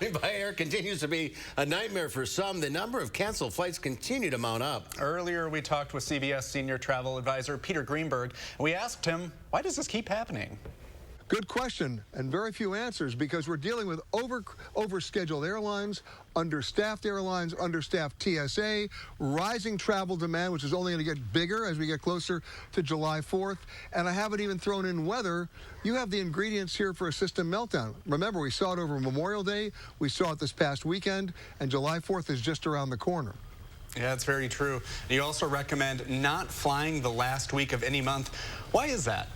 Traveling by air continues to be a nightmare for some. The number of canceled flights continue to mount up. Earlier, we talked with CBS senior travel advisor Peter Greenberg, and we asked him, why does this keep happening? Good question, and very few answers, because we're dealing with overscheduled airlines, understaffed TSA, rising travel demand, which is only going to get bigger as we get closer to July 4th. And I haven't even thrown in weather. You have the ingredients here for a system meltdown. Remember, we saw it over Memorial Day, we saw it this past weekend, and July 4th is just around the corner. Yeah, it's very true. You also recommend not flying the last week of any month. Why is that?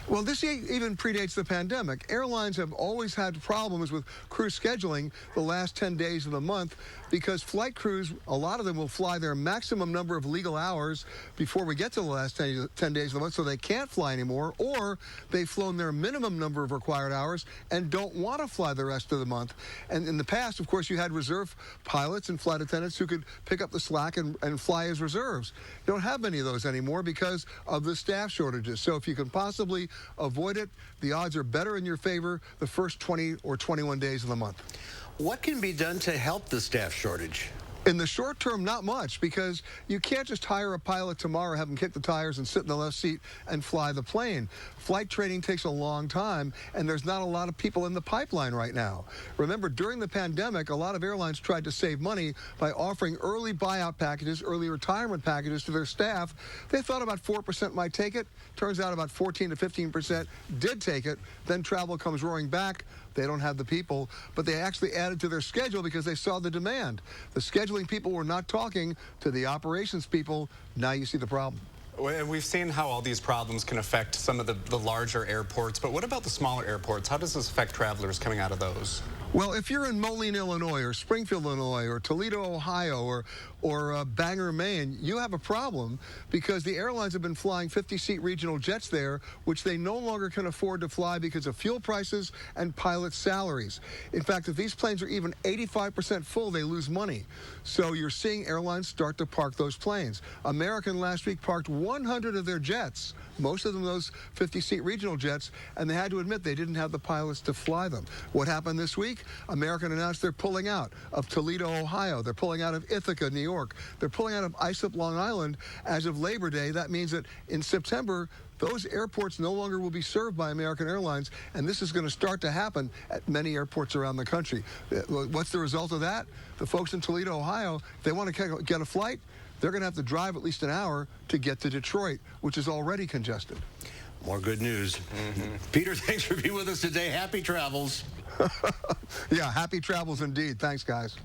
Well, this even predates the pandemic. Airlines have always had problems with crew scheduling the last 10 days of the month because flight crews, a lot of them will fly their maximum number of legal hours before we get to the last 10 days of the month, so they can't fly anymore, or they've flown their minimum number of required hours and don't want to fly the rest of the month. And in the past, of course, you had reserve pilots and flight attendants who could pick up the slack and fly as reserves. You don't have many of those anymore because of the staff shortages. So if you can possibly avoid it, the odds are better in your favor the first 20 or 21 days of the month. What can be done to help the staff shortage? In the short term, not much, because you can't just hire a pilot tomorrow, have him kick the tires and sit in the left seat and fly the plane. Flight training takes a long time, and there's not a lot of people in the pipeline right now. Remember, during the pandemic, a lot of airlines tried to save money by offering early buyout packages, early retirement packages to their staff. They thought about 4% might take it. Turns out about 14 to 15% did take it. Then travel comes roaring back. They don't have the people, but they actually added to their schedule because they saw the demand. The scheduling people were not talking to the operations people. Now you see the problem. We've seen how all these problems can affect some of the larger airports, but what about the smaller airports? How does this affect travelers coming out of those? Well, if you're in Moline, Illinois, or Springfield, Illinois, or Toledo, Ohio, or Bangor, Maine, you have a problem because the airlines have been flying 50-seat regional jets there, which they no longer can afford to fly because of fuel prices and pilot salaries. In fact, if these planes are even 85% full, they lose money. So you're seeing airlines start to park those planes. American last week parked 100 of their jets, most of them those 50-seat regional jets, and they had to admit they didn't have the pilots to fly them. What happened this week? American announced they're pulling out of Toledo, Ohio. They're pulling out of Ithaca, New York. They're pulling out of Islip, Long Island as of Labor Day. That means that in September, those airports no longer will be served by American Airlines, and this is going to start to happen at many airports around the country. What's the result of that? The folks in Toledo, Ohio, if they want to get a flight, they're going to have to drive at least an hour to get to Detroit, which is already congested. More good news. Peter, thanks for being with us today. Happy travels. Yeah, happy travels indeed. Thanks, guys.